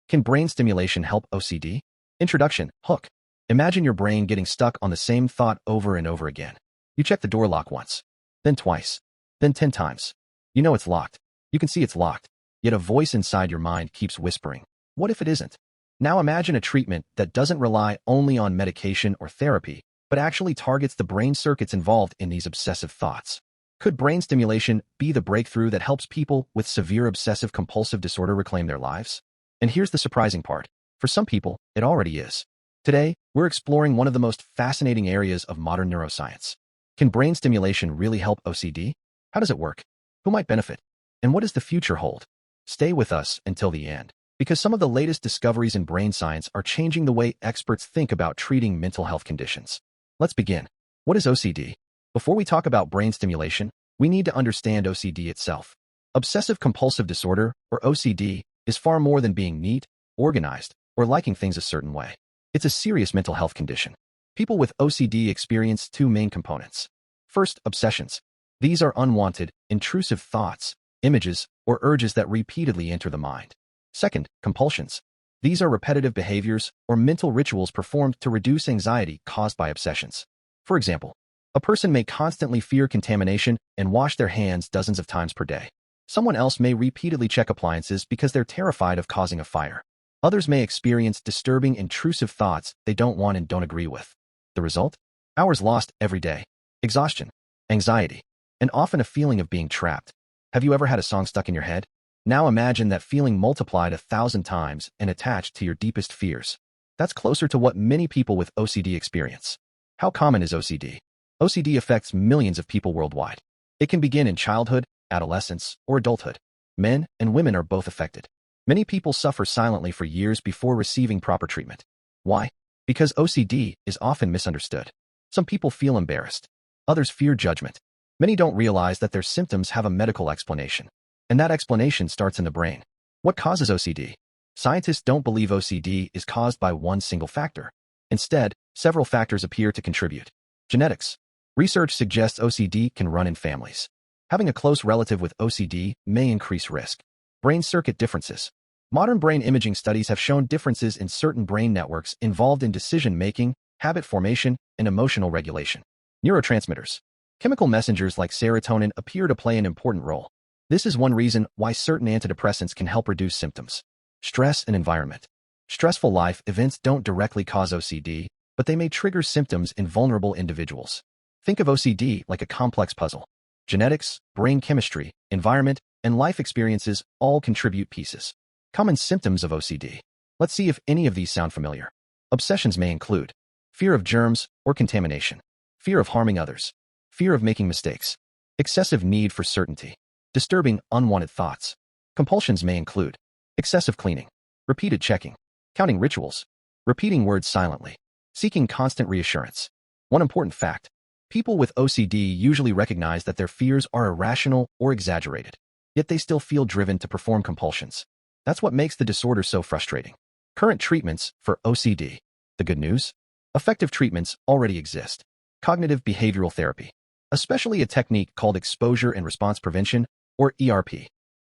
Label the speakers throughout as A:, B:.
A: Can brain stimulation help OCD? Introduction. Hook. Imagine your brain getting stuck on the same thought over and over again. You check the door lock once, then twice, then 10 times. You know it's locked. You can see it's locked. Yet a voice inside your mind keeps whispering, what if it isn't? Now imagine a treatment that doesn't rely only on medication or therapy, but actually targets the brain circuits involved in these obsessive thoughts. Could brain stimulation be the breakthrough that helps people with severe obsessive-compulsive disorder reclaim their lives? And here's the surprising part. For some people, it already is. Today, we're exploring one of the most fascinating areas of modern neuroscience. Can brain stimulation really help OCD? How does it work? Who might benefit? And what does the future hold? Stay with us until the end, because some of the latest discoveries in brain science are changing the way experts think about treating mental health conditions. Let's begin. What is OCD? Before we talk about brain stimulation, we need to understand OCD itself. Obsessive-compulsive disorder, or OCD, is far more than being neat, organized, or liking things a certain way. It's a serious mental health condition. People with OCD experience two main components. First, obsessions. These are unwanted, intrusive thoughts, images, or urges that repeatedly enter the mind. Second, compulsions. These are repetitive behaviors or mental rituals performed to reduce anxiety caused by obsessions. For example, a person may constantly fear contamination and wash their hands dozens of times per day. Someone else may repeatedly check appliances because they're terrified of causing a fire. Others may experience disturbing, intrusive thoughts they don't want and don't agree with. The result? Hours lost every day, exhaustion, anxiety, and often a feeling of being trapped. Have you ever had a song stuck in your head? Now imagine that feeling multiplied 1,000 times and attached to your deepest fears. That's closer to what many people with OCD experience. How common is OCD? OCD affects millions of people worldwide. It can begin in childhood, adolescence, or adulthood. Men and women are both affected. Many people suffer silently for years before receiving proper treatment. Why? Because OCD is often misunderstood. Some people feel embarrassed. Others fear judgment. Many don't realize that their symptoms have a medical explanation. And that explanation starts in the brain. What causes OCD? Scientists don't believe OCD is caused by one single factor. Instead, several factors appear to contribute. Genetics. Research suggests OCD can run in families. Having a close relative with OCD may increase risk. Brain circuit differences. Modern brain imaging studies have shown differences in certain brain networks involved in decision-making, habit formation, and emotional regulation. Neurotransmitters. Chemical messengers like serotonin appear to play an important role. This is one reason why certain antidepressants can help reduce symptoms. Stress and environment. Stressful life events don't directly cause OCD, but they may trigger symptoms in vulnerable individuals. Think of OCD like a complex puzzle. Genetics, brain chemistry, environment, and life experiences all contribute pieces. Common symptoms of OCD. Let's see if any of these sound familiar. Obsessions may include fear of germs or contamination, fear of harming others, fear of making mistakes, excessive need for certainty, disturbing, unwanted thoughts. Compulsions may include excessive cleaning, repeated checking, counting rituals, repeating words silently, seeking constant reassurance. One important fact: people with OCD usually recognize that their fears are irrational or exaggerated, yet they still feel driven to perform compulsions. That's what makes the disorder so frustrating. Current treatments for OCD. The good news? Effective treatments already exist. Cognitive behavioral therapy, especially a technique called exposure and response prevention, or ERP.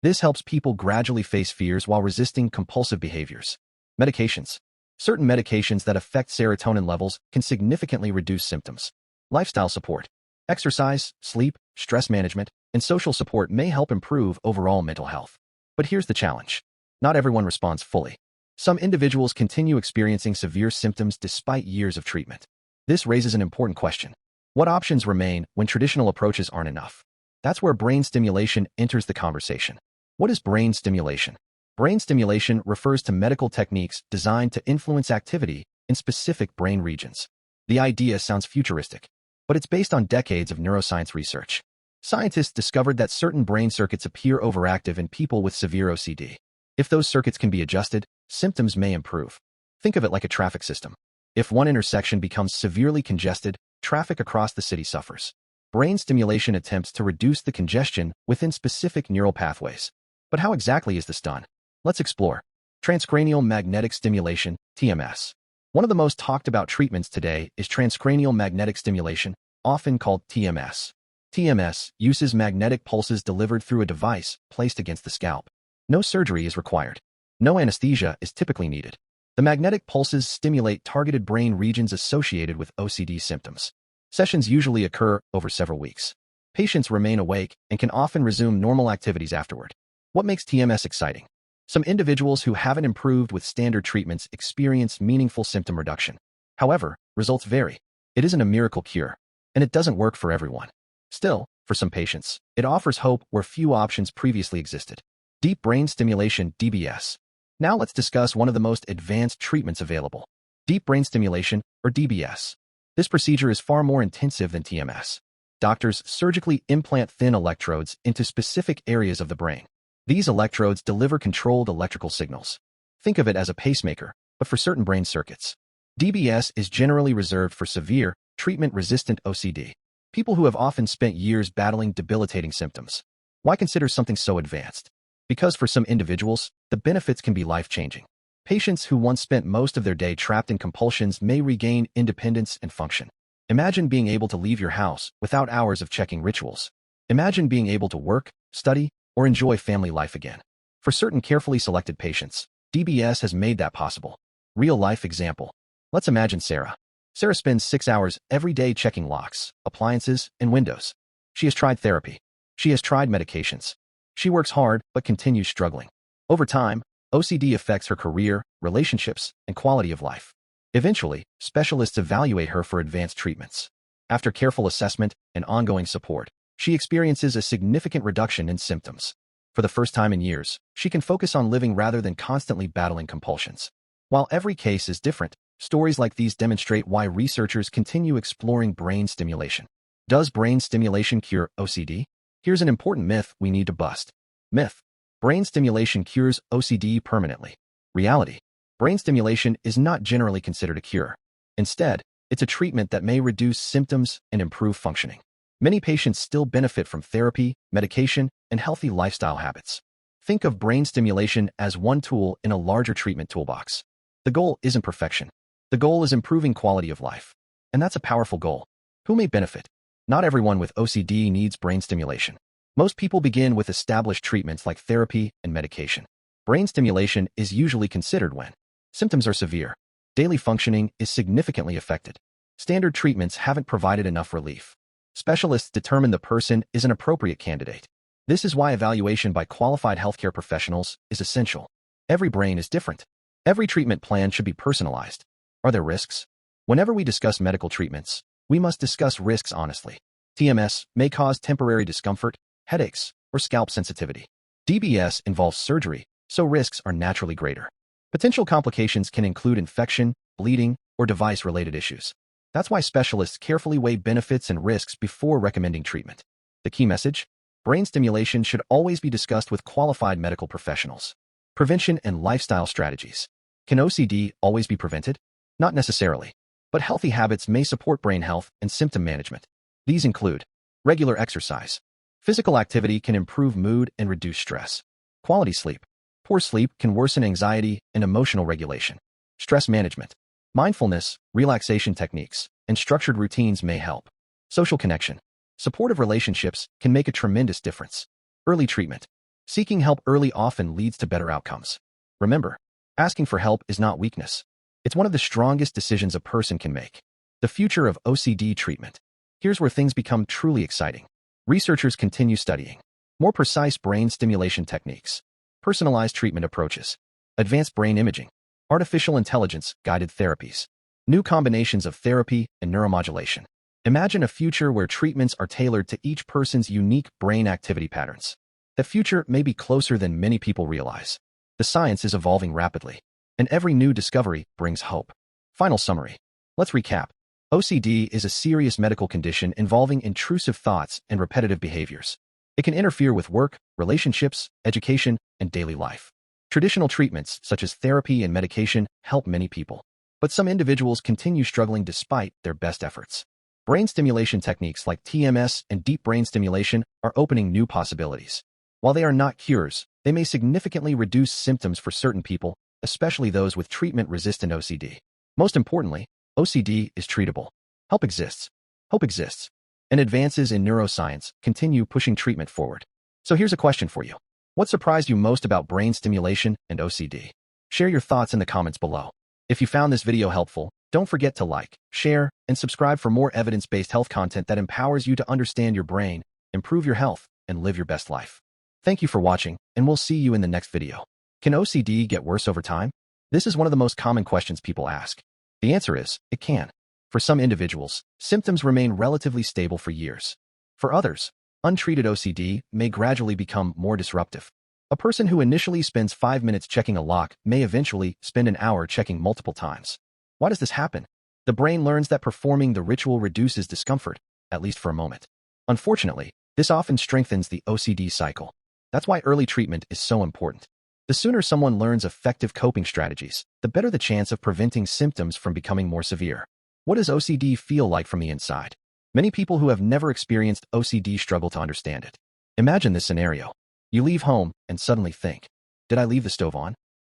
A: This helps people gradually face fears while resisting compulsive behaviors. Medications. Certain medications that affect serotonin levels can significantly reduce symptoms. Lifestyle support. Exercise, sleep, stress management, and social support may help improve overall mental health. But here's the challenge. Not everyone responds fully. Some individuals continue experiencing severe symptoms despite years of treatment. This raises an important question. What options remain when traditional approaches aren't enough? That's where brain stimulation enters the conversation. What is brain stimulation? Brain stimulation refers to medical techniques designed to influence activity in specific brain regions. The idea sounds futuristic, but it's based on decades of neuroscience research. Scientists discovered that certain brain circuits appear overactive in people with severe OCD. If those circuits can be adjusted, symptoms may improve. Think of it like a traffic system. If one intersection becomes severely congested, traffic across the city suffers. Brain stimulation attempts to reduce the congestion within specific neural pathways. But how exactly is this done? Let's explore. Transcranial magnetic stimulation, TMS. One of the most talked about treatments today is transcranial magnetic stimulation, often called TMS. TMS uses magnetic pulses delivered through a device placed against the scalp. No surgery is required. No anesthesia is typically needed. The magnetic pulses stimulate targeted brain regions associated with OCD symptoms. Sessions usually occur over several weeks. Patients remain awake and can often resume normal activities afterward. What makes TMS exciting? Some individuals who haven't improved with standard treatments experience meaningful symptom reduction. However, results vary. It isn't a miracle cure, and it doesn't work for everyone. Still, for some patients, it offers hope where few options previously existed. Deep Brain Stimulation, DBS. Now let's discuss one of the most advanced treatments available. Deep Brain Stimulation, or DBS. This procedure is far more intensive than TMS. Doctors surgically implant thin electrodes into specific areas of the brain. These electrodes deliver controlled electrical signals. Think of it as a pacemaker, but for certain brain circuits. DBS is generally reserved for severe, treatment-resistant OCD. People who have often spent years battling debilitating symptoms. Why consider something so advanced? Because for some individuals, the benefits can be life-changing. Patients who once spent most of their day trapped in compulsions may regain independence and function. Imagine being able to leave your house without hours of checking rituals. Imagine being able to work, study, or enjoy family life again. For certain carefully selected patients, DBS has made that possible. Real-life example. Let's imagine Sarah. Sarah spends 6 hours every day checking locks, appliances, and windows. She has tried therapy. She has tried medications. She works hard but continues struggling. Over time, OCD affects her career, relationships, and quality of life. Eventually, specialists evaluate her for advanced treatments. After careful assessment and ongoing support, she experiences a significant reduction in symptoms. For the first time in years, she can focus on living rather than constantly battling compulsions. While every case is different, stories like these demonstrate why researchers continue exploring brain stimulation. Does brain stimulation cure OCD? Here's an important myth we need to bust. Myth: brain stimulation cures OCD permanently. Reality: brain stimulation is not generally considered a cure. Instead, it's a treatment that may reduce symptoms and improve functioning. Many patients still benefit from therapy, medication, and healthy lifestyle habits. Think of brain stimulation as one tool in a larger treatment toolbox. The goal isn't perfection. The goal is improving quality of life. And that's a powerful goal. Who may benefit? Not everyone with OCD needs brain stimulation. Most people begin with established treatments like therapy and medication. Brain stimulation is usually considered when symptoms are severe, daily functioning is significantly affected, standard treatments haven't provided enough relief. Specialists determine the person is an appropriate candidate. This is why evaluation by qualified healthcare professionals is essential. Every brain is different. Every treatment plan should be personalized. Are there risks? Whenever we discuss medical treatments, we must discuss risks honestly. TMS may cause temporary discomfort, headaches, or scalp sensitivity. DBS involves surgery, so risks are naturally greater. Potential complications can include infection, bleeding, or device-related issues. That's why specialists carefully weigh benefits and risks before recommending treatment. The key message: brain stimulation should always be discussed with qualified medical professionals. Prevention and lifestyle strategies. Can OCD always be prevented? Not necessarily, but healthy habits may support brain health and symptom management. These include regular exercise. Physical activity can improve mood and reduce stress. Quality sleep. Poor sleep can worsen anxiety and emotional regulation. Stress management. Mindfulness, relaxation techniques, and structured routines may help. Social connection. Supportive relationships can make a tremendous difference. Early treatment. Seeking help early often leads to better outcomes. Remember, asking for help is not weakness. It's one of the strongest decisions a person can make. The future of OCD treatment. Here's where things become truly exciting. Researchers continue studying more precise brain stimulation techniques, personalized treatment approaches, advanced brain imaging, artificial intelligence-guided therapies, new combinations of therapy and neuromodulation. Imagine a future where treatments are tailored to each person's unique brain activity patterns. The future may be closer than many people realize. The science is evolving rapidly, and every new discovery brings hope. Final summary. Let's recap. OCD is a serious medical condition involving intrusive thoughts and repetitive behaviors. It can interfere with work, relationships, education, and daily life. Traditional treatments, such as therapy and medication, help many people. But some individuals continue struggling despite their best efforts. Brain stimulation techniques like TMS and deep brain stimulation are opening new possibilities. While they are not cures, they may significantly reduce symptoms for certain people, especially those with treatment-resistant OCD. Most importantly, OCD is treatable. Help exists. Hope exists. And advances in neuroscience continue pushing treatment forward. So here's a question for you. What surprised you most about brain stimulation and OCD? Share your thoughts in the comments below. If you found this video helpful, don't forget to like, share, and subscribe for more evidence-based health content that empowers you to understand your brain, improve your health, and live your best life. Thank you for watching, and we'll see you in the next video. Can OCD get worse over time? This is one of the most common questions people ask. The answer is, it can. For some individuals, symptoms remain relatively stable for years. For others, untreated OCD may gradually become more disruptive. A person who initially spends 5 minutes checking a lock may eventually spend an hour checking multiple times. Why does this happen? The brain learns that performing the ritual reduces discomfort, at least for a moment. Unfortunately, this often strengthens the OCD cycle. That's why early treatment is so important. The sooner someone learns effective coping strategies, the better the chance of preventing symptoms from becoming more severe. What does OCD feel like from the inside? Many people who have never experienced OCD struggle to understand it. Imagine this scenario. You leave home and suddenly think, did I leave the stove on?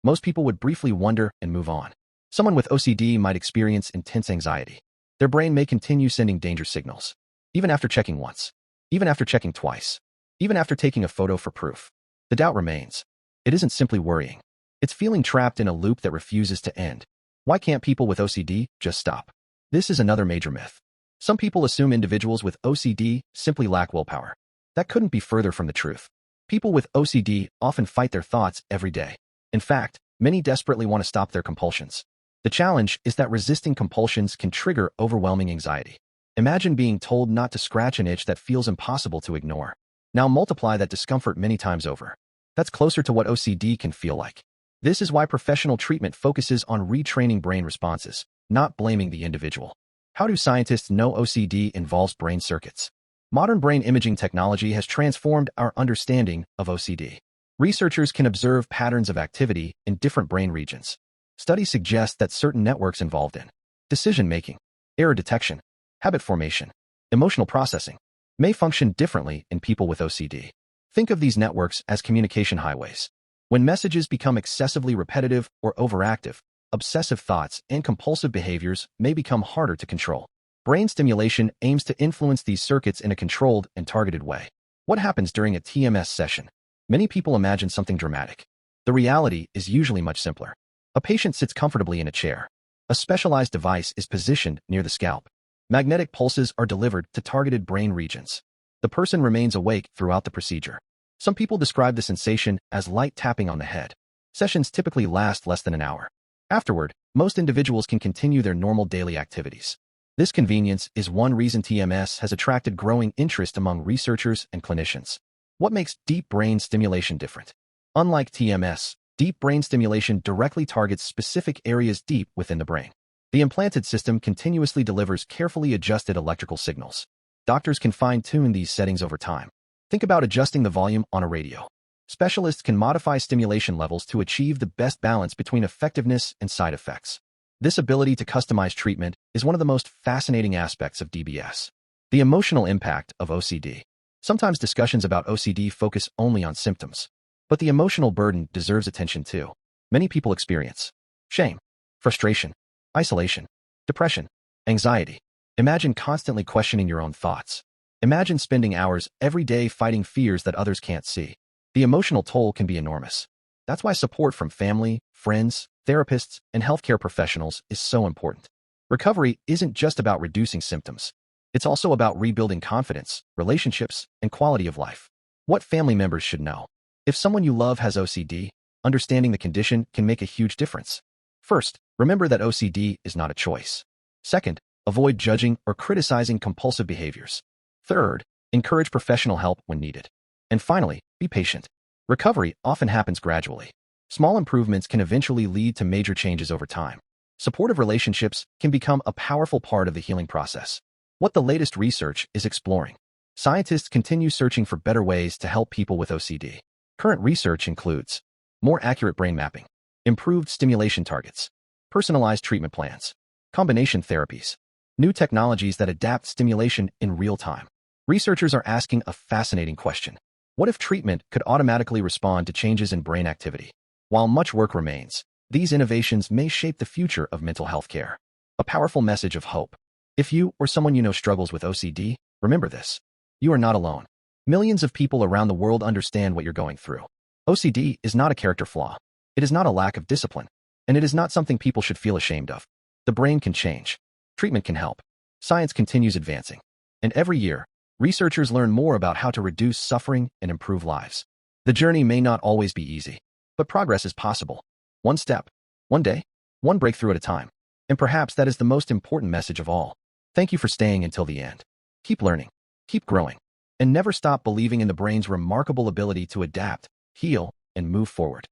A: Most people would briefly wonder and move on. Someone with OCD might experience intense anxiety. Their brain may continue sending danger signals, even after checking once, even after checking twice, even after taking a photo for proof. The doubt remains. It isn't simply worrying. It's feeling trapped in a loop that refuses to end. Why can't people with OCD just stop? This is another major myth. Some people assume individuals with OCD simply lack willpower. That couldn't be further from the truth. People with OCD often fight their thoughts every day. In fact, many desperately want to stop their compulsions. The challenge is that resisting compulsions can trigger overwhelming anxiety. Imagine being told not to scratch an itch that feels impossible to ignore. Now multiply that discomfort many times over. That's closer to what OCD can feel like. This is why professional treatment focuses on retraining brain responses, not blaming the individual. How do scientists know OCD involves brain circuits? Modern brain imaging technology has transformed our understanding of OCD. Researchers can observe patterns of activity in different brain regions. Studies suggest that certain networks involved in decision-making, error detection, habit formation, emotional processing may function differently in people with OCD. Think of these networks as communication highways. When messages become excessively repetitive or overactive, obsessive thoughts and compulsive behaviors may become harder to control. Brain stimulation aims to influence these circuits in a controlled and targeted way. What happens during a TMS session? Many people imagine something dramatic. The reality is usually much simpler. A patient sits comfortably in a chair. A specialized device is positioned near the scalp. Magnetic pulses are delivered to targeted brain regions. The person remains awake throughout the procedure. Some people describe the sensation as light tapping on the head. Sessions typically last less than an hour. Afterward, most individuals can continue their normal daily activities. This convenience is one reason TMS has attracted growing interest among researchers and clinicians. What makes deep brain stimulation different? Unlike TMS, deep brain stimulation directly targets specific areas deep within the brain. The implanted system continuously delivers carefully adjusted electrical signals. Doctors can fine-tune these settings over time. Think about adjusting the volume on a radio. Specialists can modify stimulation levels to achieve the best balance between effectiveness and side effects. This ability to customize treatment is one of the most fascinating aspects of DBS. The emotional impact of OCD. Sometimes discussions about OCD focus only on symptoms, but the emotional burden deserves attention too. Many people experience shame, frustration, isolation, depression, anxiety. Imagine constantly questioning your own thoughts. Imagine spending hours every day fighting fears that others can't see. The emotional toll can be enormous. That's why support from family, friends, therapists, and healthcare professionals is so important. Recovery isn't just about reducing symptoms. It's also about rebuilding confidence, relationships, and quality of life. What family members should know? If someone you love has OCD, understanding the condition can make a huge difference. First, remember that OCD is not a choice. Second, avoid judging or criticizing compulsive behaviors. Third, encourage professional help when needed. And finally, be patient. Recovery often happens gradually. Small improvements can eventually lead to major changes over time. Supportive relationships can become a powerful part of the healing process. What the latest research is exploring. Scientists continue searching for better ways to help people with OCD. Current research includes more accurate brain mapping, improved stimulation targets, personalized treatment plans, combination therapies, new technologies that adapt stimulation in real time. Researchers are asking a fascinating question. What if treatment could automatically respond to changes in brain activity? While much work remains, these innovations may shape the future of mental health care. A powerful message of hope. If you or someone you know struggles with OCD, remember this. You are not alone. Millions of people around the world understand what you're going through. OCD is not a character flaw. It is not a lack of discipline, and it is not something people should feel ashamed of. The brain can change. Treatment can help. Science continues advancing. And every year, researchers learn more about how to reduce suffering and improve lives. The journey may not always be easy, but progress is possible. One step, one day, one breakthrough at a time. And perhaps that is the most important message of all. Thank you for staying until the end. Keep learning, keep growing, and never stop believing in the brain's remarkable ability to adapt, heal, and move forward.